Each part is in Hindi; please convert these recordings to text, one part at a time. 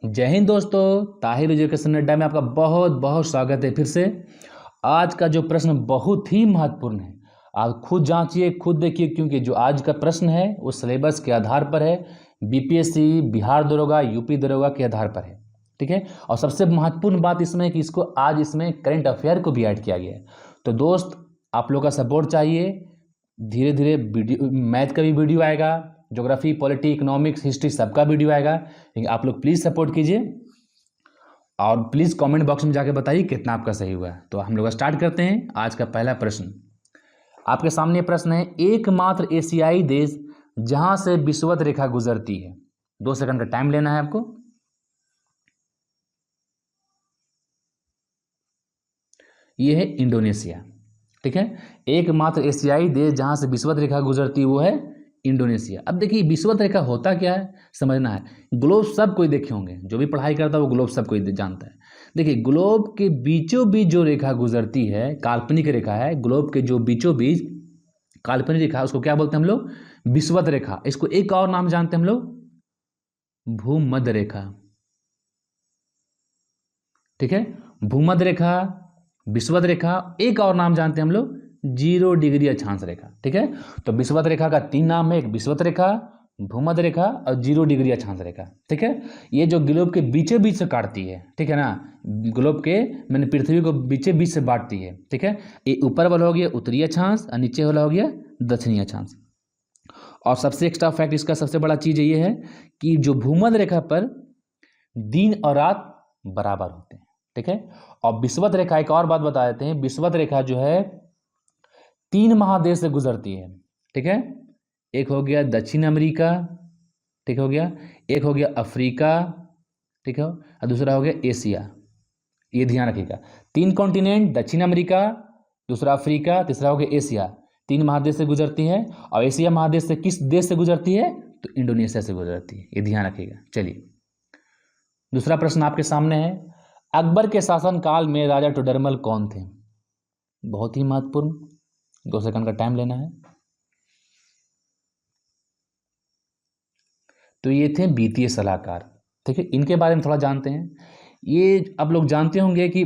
जय हिंद दोस्तों, ताहिर एजुकेशन अड्डा में आपका बहुत बहुत स्वागत है। फिर से आज का जो प्रश्न बहुत ही महत्वपूर्ण है। आप खुद जांचिए, खुद देखिए, क्योंकि जो आज का प्रश्न है वो सिलेबस के आधार पर है, बीपीएससी, बिहार दरोगा, यूपी दरोगा के आधार पर है। ठीक है। और सबसे महत्वपूर्ण बात इसमें है कि इसको आज इसमें करंट अफेयर को भी ऐड किया गया है। तो दोस्त, आप लोग का सपोर्ट चाहिए। धीरे धीरे वीडियो, मैथ का भी वीडियो आएगा, ज्योग्राफी, पॉलिटी, इकोनॉमिक्स, हिस्ट्री सबका वीडियो आएगा। लेकिन आप लोग प्लीज़ सपोर्ट कीजिए और प्लीज़ कमेंट बॉक्स में जाके बताइए कितना आपका सही हुआ है। तो हम लोग स्टार्ट करते हैं। आज का पहला प्रश्न आपके सामने प्रश्न है, एकमात्र एशियाई देश जहां से विषुवत रेखा गुजरती है। 2 सेकंड का टाइम लेना है आपको। यह है इंडोनेशिया। ठीक है। एकमात्र एशियाई देश जहां से विषुवत रेखा गुजरती है वो है इंडोनेशिया। अब देखिए, विषुवत रेखा होता क्या है समझना है। ग्लोब सब कोई देखे होंगे, जो भी पढ़ाई करता है वो ग्लोब सब कोई जानता है। देखिए, ग्लोब के बीचों बीच जो रेखा गुजरती है, काल्पनिक रेखा है। ग्लोब के जो बीचों बीच काल्पनिक रेखा, उसको क्या बोलते हैं हम लोग? विषुवत रेखा। इसको एक और नाम जानते हैं हम लोग, भूमध्य रेखा। ठीक है। भूमध्य रेखा, विषुवत रेखा, एक और नाम जानते हैं हम लोग, 0 डिग्री अक्षांश रेखा। ठीक है। तो विषुवत रेखा का 3 नाम है, एक विषुवत रेखा, भूमध्य रेखा और 0 डिग्री अक्षांश रेखा। ठीक है। ये जो ग्लोब के बीचों बीच से काटती है, ठीक है ना, ग्लोब के मैंने पृथ्वी को बीचों बीच से बांटती है। ठीक है। ये ऊपर वाला हो गया उत्तरी अक्षांश और नीचे वाला हो गया दक्षिणी अक्षांश। और सबसे एक्स्ट्रा फैक्ट, इसका सबसे बड़ा चीज ये है कि जो भूमध्य रेखा पर दिन और रात बराबर होते हैं। ठीक है। और विषुवत रेखा, एक और बात बता देते हैं, विषुवत रेखा जो है 3 महादेश से गुजरती है। ठीक है। एक हो गया दक्षिण अमेरिका, ठीक हो गया, एक हो गया अफ्रीका, ठीक है, और दूसरा हो गया एशिया। ये ध्यान रखिएगा, 3 कॉन्टिनेंट, दक्षिण अमेरिका, दूसरा अफ्रीका, तीसरा हो गया एशिया। 3 महादेश से गुजरती है। और एशिया महादेश से किस देश से गुजरती है? तो इंडोनेशिया से गुजरती है। ये ध्यान रखिएगा। चलिए, दूसरा प्रश्न आपके सामने है, अकबर के शासनकाल में राजा टोडरमल कौन थे? बहुत ही महत्वपूर्ण, 2 सेकंड का टाइम लेना है। तो ये थे वित्तीय सलाहकार। ठीक है। इनके बारे में थोड़ा जानते हैं। ये आप लोग जानते होंगे कि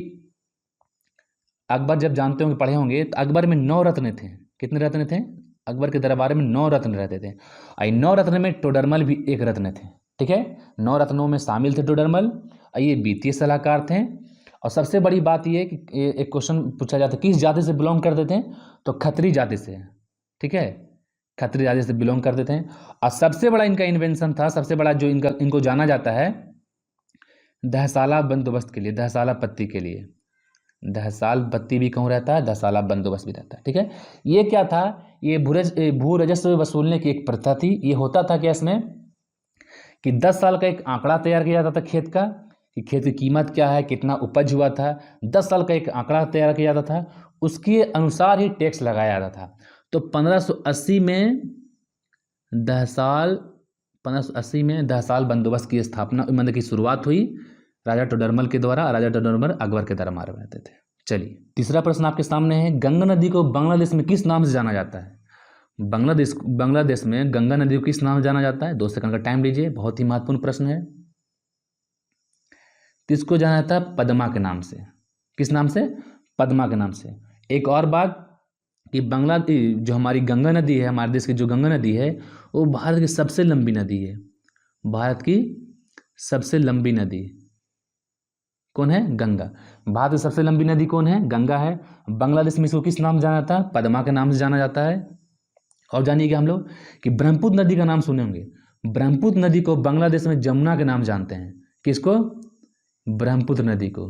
अकबर, जब जानते होंगे, पढ़े होंगे, तो अकबर में 9 रत्न थे। कितने रत्न थे? अकबर के दरबार में 9 रत्न रहते थे। और 9 रत्न में टोडरमल भी एक रत्न थे। ठीक है। 9 रत्नों में शामिल थे टोडरमल, और ये वित्तीय सलाहकार थे। और सबसे बड़ी बात यह है कि एक क्वेश्चन पूछा जाता है, किस जाति से बिलोंग करते थे? तो खत्री जाति से। ठीक है, खत्री जाति से बिलोंग करते थे। और सबसे बड़ा इनका इन्वेंशन था, सबसे बड़ा जो इनको जाना जाता है, दहसाला बंदोबस्त के लिए, दहसाला पत्ती के लिए। दहसाल पत्ती भी कहूँ रहता है, दहसाला बंदोबस्त भी रहता है। ठीक है। ये क्या था? ये भू राजस्व वसूलने की एक प्रथा थी। ये होता था क्या इसमें कि 10 साल का एक आंकड़ा तैयार किया जाता था खेत का, कि खेत की कीमत क्या है, कितना उपज हुआ था। 10 साल का एक आंकड़ा तैयार किया जाता था, उसके अनुसार ही टैक्स लगाया जाता था। तो 1580 में दहसाल बंदोबस्त की स्थापना, मतलब की शुरुआत हुई राजा टोडरमल के द्वारा। राजा टोडरमल अकबर के दरबार में रहते थे। चलिए, तीसरा प्रश्न आपके सामने है, गंगा नदी को बांग्लादेश में किस नाम से जाना जाता है? बांग्लादेश में गंगा नदी को किस नाम से जाना जाता है? 2 सेकंड का टाइम लीजिए, बहुत ही महत्वपूर्ण प्रश्न है। किसको जाना जाता है? पद्मा के नाम से। किस नाम से? पद्मा के नाम से। एक और बात कि बांग्लादेश, जो हमारी गंगा नदी है, हमारे देश की जो गंगा नदी है, वो भारत की सबसे लंबी नदी है। भारत की सबसे लंबी नदी कौन है? गंगा। भारत की सबसे लंबी नदी कौन है? गंगा है। बांग्लादेश में इसको किस नाम से जाना जाता है? पद्मा के नाम से जाना जाता है। और जानिएगा हम लोग कि ब्रह्मपुत्र नदी का नाम सुने होंगे। ब्रह्मपुत्र नदी को बांग्लादेश में जमुना के नाम जानते हैं। किसको? ब्रह्मपुत्र नदी को।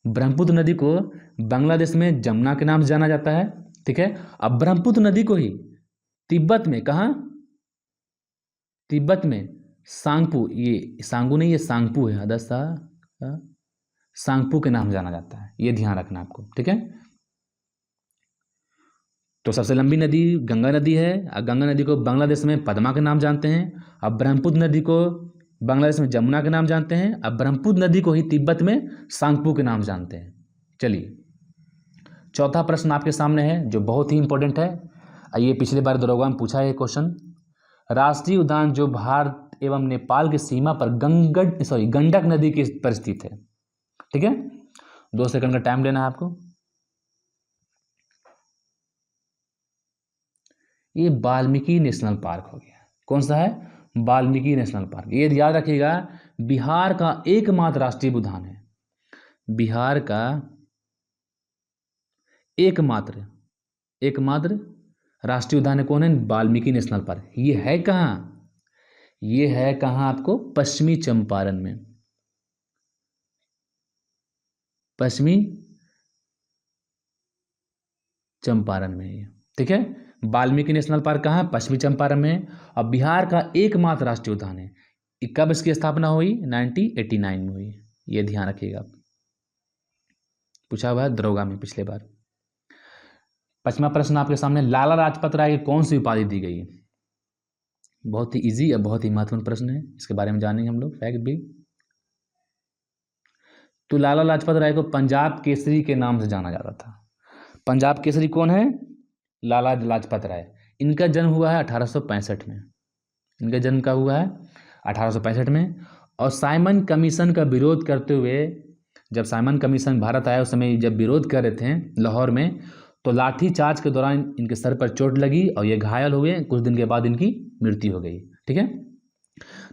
ब्रह्मपुत्र नदी को बांग्लादेश में जमुना के नाम से जाना जाता है। ठीक है। अब ब्रह्मपुत्र नदी को ही तिब्बत में, कहाँ? तिब्बत में सांगपू, ये सांगू नहीं, ये सांगपू है, हदसा सांगपू के नाम जाना जाता है। ये ध्यान रखना आपको। ठीक है। तो सबसे लंबी नदी गंगा नदी है। गंगा नदी को बांग्लादेश में पद्मा के नाम जानते हैं। अब ब्रह्मपुत्र नदी को बांग्लादेश में जमुना के नाम जानते हैं। अब ब्रह्मपुत्र नदी को ही तिब्बत में सांगपू के नाम जानते हैं। चलिए, चौथा प्रश्न आपके सामने है, जो बहुत ही इंपॉर्टेंट है। ये पिछले बार दरोगा में पूछा है क्वेश्चन। राष्ट्रीय उद्यान जो भारत एवं नेपाल की सीमा पर गंडक नदी के पर स्थित है। ठीक है, 2 सेकंड का टाइम लेना है आपको। ये वाल्मीकि नेशनल पार्क हो गया। कौन सा है? Valmiki national park. ये याद रखिएगा, बिहार का एकमात्र राष्ट्रीय उद्यान है। बिहार का एकमात्र राष्ट्रीय उद्यान कौन है? Valmiki national park. ये है कहाँ? ये है कहाँ आपको? पश्चिमी चंपारण में। पश्चिमी चंपारण में ये। ठीक है, वाल्मीकि नेशनल पार्क कहाँ है? पश्चिमी चंपारण में। और बिहार का एकमात्र राष्ट्रीय उद्यान है। कब इसकी स्थापना हुई? 1989 में हुई। ये ध्यान रखिएगा, पूछा हुआ है दरोगा में पिछले बार। 5वां प्रश्न आपके सामने, लाला लाजपत राय की कौन सी उपाधि दी गई? बहुत ही इजी और बहुत ही महत्वपूर्ण प्रश्न है, इसके बारे में जानेंगे हम लोग फैक्ट भी। तो लाला लाजपत राय को पंजाब केसरी के नाम से जाना जाता था। पंजाब केसरी कौन है? लाला लाजपत राय। इनका जन्म हुआ है 1865 में। इनका जन्म कब हुआ है? 1865 में। और साइमन कमीशन का विरोध करते हुए, जब साइमन कमीशन भारत आया उस समय जब विरोध कर रहे थे लाहौर में, तो लाठी चार्ज के दौरान इनके सर पर चोट लगी और ये घायल हुए। कुछ दिन के बाद इनकी मृत्यु हो गई। ठीक है,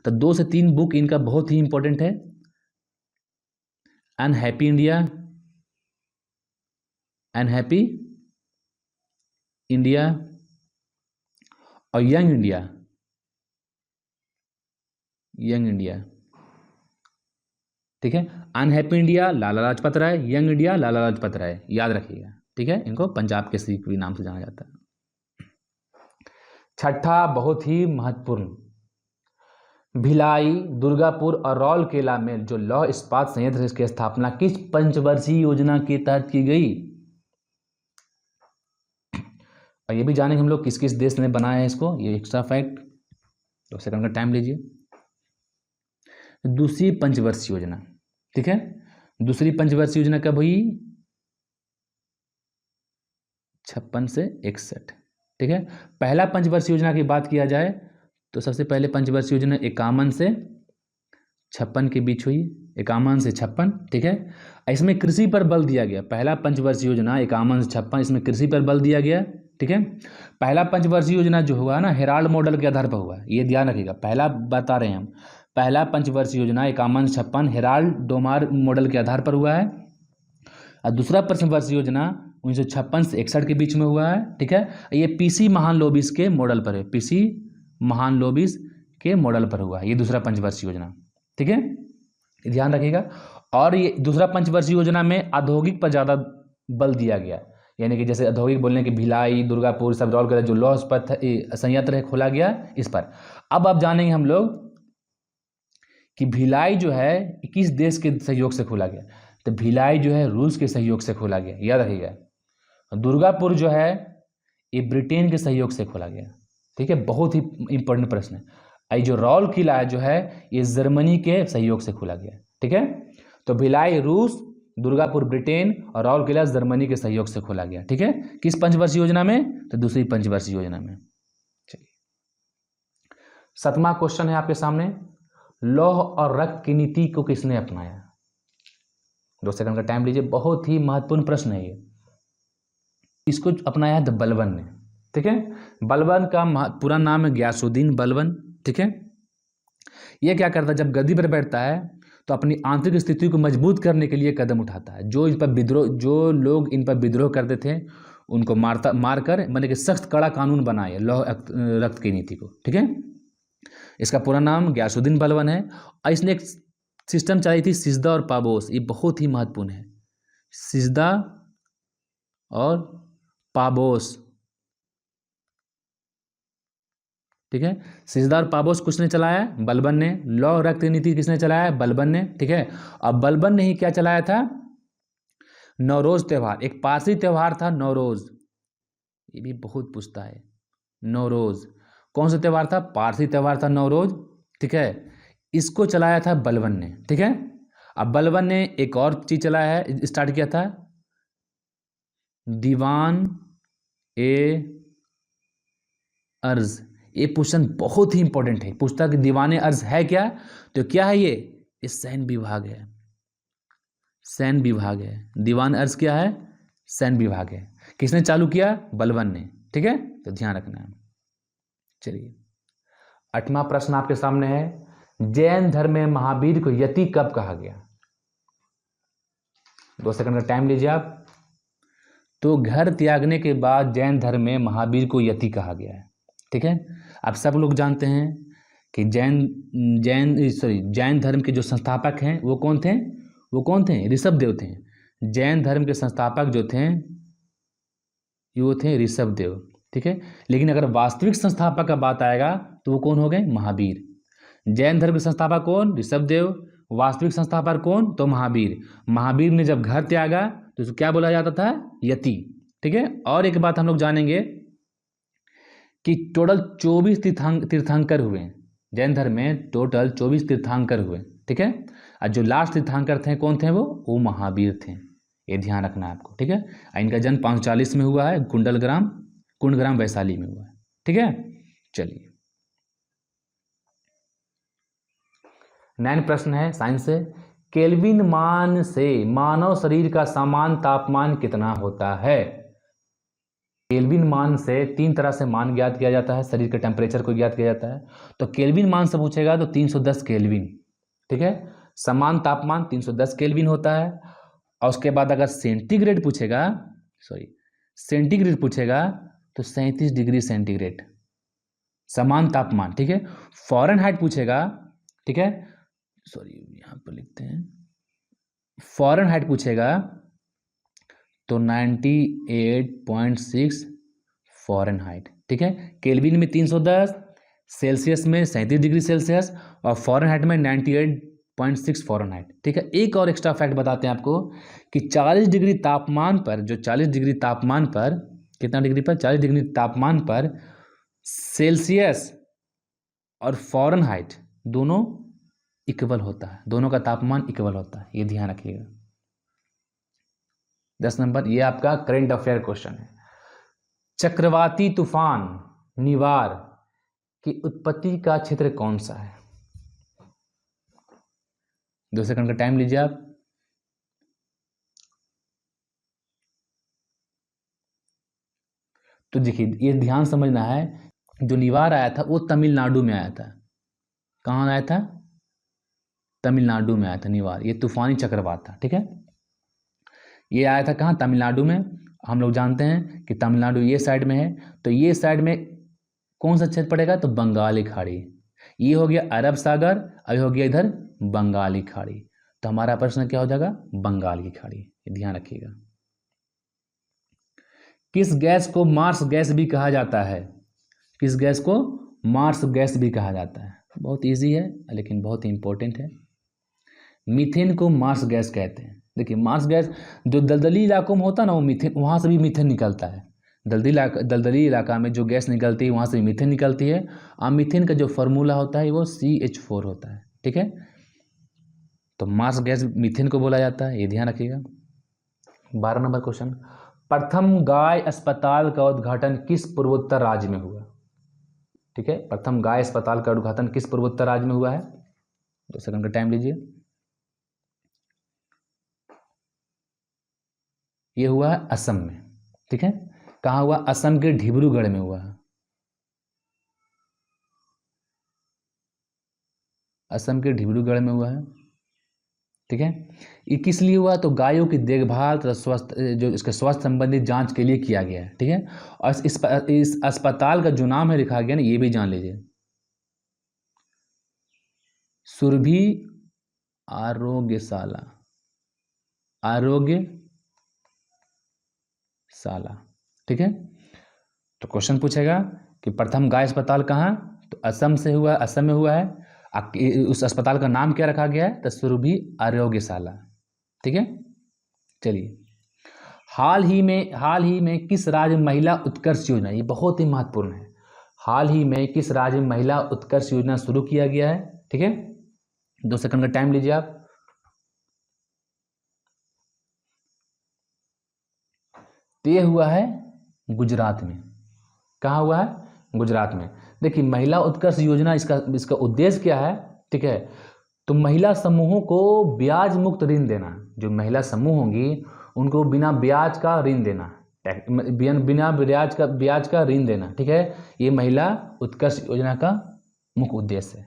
तो 2 से 3 बुक इनका बहुत ही इंपॉर्टेंट है। अनहैप्पी इंडिया, अनहैप्पी इंडिया और यंग इंडिया, यंग इंडिया। ठीक है, unhappy India Lala Lajpat Rai, young India Lala Lajpat Rai, याद रखिएगा। ठीक है, इनको पंजाब केसरी के नाम से जाना जाता है। छठा बहुत ही महत्वपूर्ण, भिलाई, दुर्गापुर और राउरकेला में जो लौह इस्पात संयंत्र है, इसकी स्थापना किस पंचवर्षीय योजना के तहत की गई? और ये भी जानेंगे हम लोग किस किस देश ने बनाया है इसको, ये एक्स्ट्रा फैक्ट। 2 सेकंड का टाइम लीजिए। दूसरी पंचवर्षीय योजना। ठीक है, दूसरी पंचवर्षीय योजना कब हुई? 56 से 61। ठीक है, पहला पंचवर्षीय योजना की बात किया जाए तो सबसे पहले पंचवर्षीय योजना 51 से 56 के बीच हुई। 51 से 56। ठीक है, इसमें कृषि पर बल दिया गया। पहला पंचवर्षीय योजना 51 से 56, इसमें कृषि पर बल दिया गया। ठीक है, पहला पंचवर्षीय योजना जो हुआ ना, हेराल्ड मॉडल के आधार पर हुआ। ये ध्यान रखिएगा, पहला बता रहे हैं हम, पहला पंचवर्षीय योजना 51 से 56 हेराल्ड डोमार मॉडल के आधार पर हुआ है। और दूसरा पंचवर्षीय योजना 1956 से 61 के बीच में हुआ है। ठीक है, ये पीसी महालनोबिस के मॉडल पर है। पीसी महालनोबिस के मॉडल पर हुआ है ये दूसरा पंचवर्षीय योजना। ठीक है, ध्यान रखिएगा। और ये दूसरा पंचवर्षीय योजना में औद्योगिक पर ज़्यादा बल दिया गया, यानी कि जैसे औद्योगिक बोलने की भिलाई, दुर्गापुर, सब राउरकेला जो लौह इस्पात संयंत्र है खोला गया इस पर। अब आप जानेंगे हम लोग कि भिलाई जो है किस देश के सहयोग से खोला गया। तो भिलाई जो है रूस के सहयोग से खोला गया, याद रखिएगा। दुर्गापुर जो है ये ब्रिटेन के सहयोग से खोला गया। ठीक है, बहुत ही इंपॉर्टेंट प्रश्न है। जो राउरकेला जो है ये जर्मनी के सहयोग से खोला गया। ठीक है, तो भिलाई रूस, दुर्गापुर ब्रिटेन और राउरकेला जर्मनी के सहयोग से खोला गया। ठीक है, किस पंचवर्षीय योजना में? तो दूसरी पंचवर्षीय योजना में। चलिए, 7वां क्वेश्चन है आपके सामने, लौह और रक्त की नीति को किसने अपनाया? 2 सेकंड का टाइम लीजिए, बहुत ही महत्वपूर्ण प्रश्न है ये। इसको अपनाया है बलबन ने। ठीक है, बलबन का पूरा नाम है गयासुद्दीन बलबन। ठीक है, ये क्या करता है, जब गद्दी पर बैठता है तो अपनी आंतरिक स्थिति को मजबूत करने के लिए कदम उठाता है। जो लोग इन पर विद्रोह करते थे उनको मारकर मतलब कि सख्त कड़ा कानून बनाए लौह रक्त की नीति को। ठीक है, इसका पूरा नाम गयासुद्दीन बलबन है। और इसने एक सिस्टम चलाई थी, सिजदा और पाबोस। ये बहुत ही महत्वपूर्ण है, सिजदा और पाबोस। ठीक है, सिजदा और पाबोस किसने चलाया? बलबन ने। लौह रक्त नीति किसने चलाया? बलबन ने। ठीक है, अब बलबन ने ही क्या चलाया था? नौरोज त्यौहार, एक पारसी त्यौहार था नौरोज। ये भी बहुत पूछता है, नौरोज कौन सा त्यौहार था? पारसी त्यौहार था नौरोज। ठीक है, इसको चलाया था बलबन ने। ठीक है, अब बलबन ने एक और चीज चलाया है, स्टार्ट किया था, दीवान ए अर्ज। ये क्वेश्चन बहुत ही इंपॉर्टेंट है, पूछता कि दीवाने अर्ज है क्या, तो क्या है ये सैन्य विभाग है, सैन्य विभाग है। दीवान अर्ज क्या है, सैन्य विभाग है। किसने चालू किया, बलबन ने, ठीक है, तो ध्यान रखना है। चलिए 8वां प्रश्न आपके सामने है, जैन धर्म में महावीर को यति कब कहा गया। 2 सेकंड का टाइम लीजिए आप। तो घर त्यागने के बाद जैन धर्म में महावीर को यति कहा गया है, ठीक है। आप सब लोग जानते हैं कि जैन धर्म के जो संस्थापक हैं वो कौन थे, ऋषभ देव थे। जैन धर्म के संस्थापक जो थे वो थे ऋषभ देव, ठीक है। लेकिन अगर वास्तविक संस्थापक का बात आएगा तो वो कौन हो गए, महावीर। जैन धर्म के संस्थापक कौन, ऋषभ देव। वास्तविक संस्थापक कौन, तो महावीर। महावीर ने जब घर त्यागा तो उसको क्या बोला जाता था, यति, ठीक है। और एक बात हम लोग जानेंगे कि टोटल 24 तीर्थंकर हुए जैन धर्म में, टोटल 24 तीर्थंकर हुए, ठीक है। और जो लास्ट तीर्थंकर थे कौन थे, वो महावीर थे, ये ध्यान रखना है आपको, ठीक है। इनका जन्म 540 में हुआ है, कुंडग्राम वैशाली में हुआ है, ठीक है। चलिए 9 प्रश्न है साइंस से, केल्विन मान से मानव शरीर का सामान्य तापमान कितना होता है। केल्विन मान से 3 तरह से मान ज्ञात किया जाता है, शरीर के टेम्परेचर को ज्ञात किया जाता है। तो केल्विन मान से पूछेगा तो 310 केल्विन, ठीक है। समान तापमान 310 केल्विन होता है। और उसके बाद अगर सेंटीग्रेड पूछेगा तो 37 डिग्री सेंटीग्रेड समान तापमान, ठीक है। फॉरेनहाइट पूछेगा, ठीक है, यहाँ पर लिखते हैं, फॉरेनहाइट पूछेगा तो 98.6 फॉरेनहाइट, ठीक है। केल्विन में 310, सेल्सियस में 37 डिग्री सेल्सियस और फॉरेनहाइट में 98.6 फॉरेनहाइट, ठीक है। एक और एक्स्ट्रा फैक्ट बताते हैं आपको कि 40 डिग्री तापमान पर, जो 40 डिग्री तापमान पर, कितना डिग्री पर, 40 डिग्री तापमान पर सेल्सियस और फॉरेनहाइट दोनों इक्वल होता है, दोनों का तापमान इक्वल होता है, ये ध्यान रखिएगा। 10 नंबर, ये आपका करंट अफेयर क्वेश्चन है। चक्रवाती तूफान निवार की उत्पत्ति का क्षेत्र कौन सा है। 2 सेकंड का टाइम लीजिए आप। तो देखिए ये ध्यान समझना है, जो निवार आया था वो तमिलनाडु में आया था। कहाँ आया था, तमिलनाडु में आया था निवार, ये तूफानी चक्रवात था, ठीक है। ये आया था कहाँ, तमिलनाडु में। हम लोग जानते हैं कि तमिलनाडु ये साइड में है, तो ये साइड में कौन सा क्षेत्र पड़ेगा, तो बंगाली खाड़ी। ये हो गया अरब सागर, अभी हो गया इधर बंगाली खाड़ी। तो हमारा प्रश्न क्या हो जाएगा, बंगाल की खाड़ी, ध्यान रखिएगा। किस गैस को मार्स गैस भी कहा जाता है, किस गैस को मार्स गैस भी कहा जाता है। बहुत इजी है लेकिन बहुत ही इंपॉर्टेंट है। मीथेन को मार्स गैस कहते हैं। देखिए मार्स गैस जो दलदली इलाकों में होता है ना, वो मीथेन, वहाँ से भी मीथेन निकलता है। दलदली इलाका में जो गैस निकलती है वहाँ से मीथेन निकलती है। और मीथेन का जो फार्मूला होता है वो CH4 होता है, ठीक है। तो मार्स गैस मीथेन को बोला जाता है, ये ध्यान रखिएगा। 12 नंबर क्वेश्चन, प्रथम गाय अस्पताल का उद्घाटन किस पूर्वोत्तर राज्य में हुआ, ठीक है। प्रथम गाय अस्पताल का उद्घाटन किस पूर्वोत्तर राज्य में हुआ है। 2 सेकंड का टाइम लीजिए। ये हुआ है असम में, ठीक है। कहाँ हुआ, असम के डिब्रूगढ़ में हुआ है। असम के डिब्रूगढ़ में हुआ है, ठीक है। ये किस लिए हुआ, तो गायों की देखभाल तथा स्वास्थ्य, जो इसके स्वास्थ्य संबंधित जांच के लिए किया गया है, ठीक है। और इस अस्पताल का जो नाम है लिखा गया ना, ये भी जान लीजिए, सुरभि आरोग्यशाला, ठीक है। तो क्वेश्चन पूछेगा कि प्रथम गाय अस्पताल कहाँ, तो असम से हुआ, असम में हुआ है। उस अस्पताल का नाम क्या रखा गया है, तो सुरभि आरोग्यशाला, ठीक है। चलिए हाल ही में किस राज्य में महिला उत्कर्ष योजना, ये बहुत ही महत्वपूर्ण है। हाल ही में किस राज्य में महिला उत्कर्ष योजना शुरू किया गया है, ठीक है। 2 सेकंड का टाइम लीजिए आप। तो ये हुआ है गुजरात में। कहाँ हुआ है, गुजरात में। देखिए महिला उत्कर्ष योजना इसका उद्देश्य क्या है, ठीक है। तो महिला समूहों को ब्याज मुक्त ऋण देना, जो महिला समूह होंगी उनको बिना ब्याज का ऋण देना, बिना ब्याज का ऋण देना, ठीक है। ये महिला उत्कर्ष योजना का मुख्य उद्देश्य है।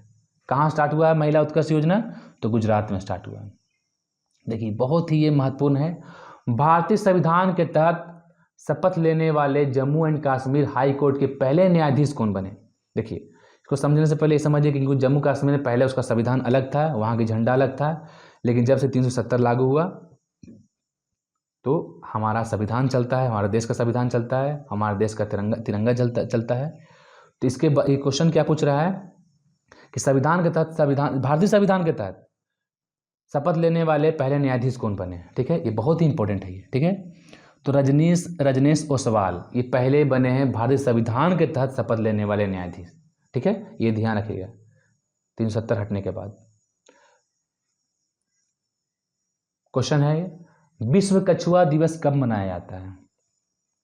कहाँ स्टार्ट हुआ है महिला उत्कर्ष योजना? तो गुजरात में स्टार्ट हुआ है। देखिए बहुत ही ये महत्वपूर्ण है। भारतीय संविधान के तहत शपथ लेने वाले Jammu and Kashmir high court के पहले न्यायाधीश कौन बने? देखिए इसको समझने से पहले ये समझिए कि जम्मू कश्मीर में पहले उसका संविधान अलग था, वहाँ की झंडा अलग था, लेकिन जब से 370 लागू हुआ तो हमारा संविधान चलता है, हमारे देश का संविधान चलता है, हमारे देश का तिरंगा चलता है। तो इसके क्वेश्चन क्या पूछ रहा है कि संविधान के तहत भारतीय संविधान के तहत शपथ लेने वाले पहले न्यायाधीश कौन बने, ठीक है। ये बहुत ही इंपॉर्टेंट है ये, ठीक है। तो रजनीश ओसवाल ये पहले बने हैं भारतीय संविधान के तहत शपथ लेने वाले न्यायाधीश, ठीक है। ये ध्यान रखिएगा 370 हटने के बाद। क्वेश्चन है विश्व कछुआ दिवस कब मनाया जाता है?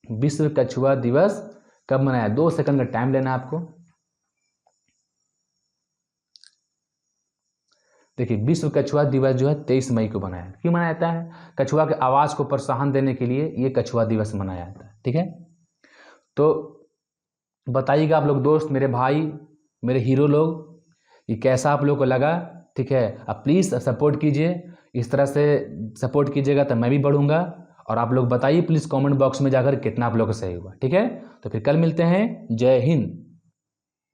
विश्व कछुआ दिवस कब मनाया? 2 सेकंड का टाइम लेना है आपको। देखिए विश्व कछुआ दिवस जो है 23 मई को मनाया। क्यों मनाया जाता है? कछुआ के आवाज को प्रोत्साहन देने के लिए ये कछुआ दिवस मनाया जाता है, ठीक है। तो बताइएगा आप लोग दोस्त, मेरे भाई, मेरे हीरो लोग, ये कैसा आप लोग को लगा, ठीक है। अब प्लीज़ सपोर्ट कीजिए, इस तरह से सपोर्ट कीजिएगा तो मैं भी बढ़ूंगा। और आप लोग बताइए प्लीज़ कमेंट बॉक्स में जाकर कितना आप लोग को सही हुआ, ठीक है। तो फिर कल मिलते हैं। जय हिंद।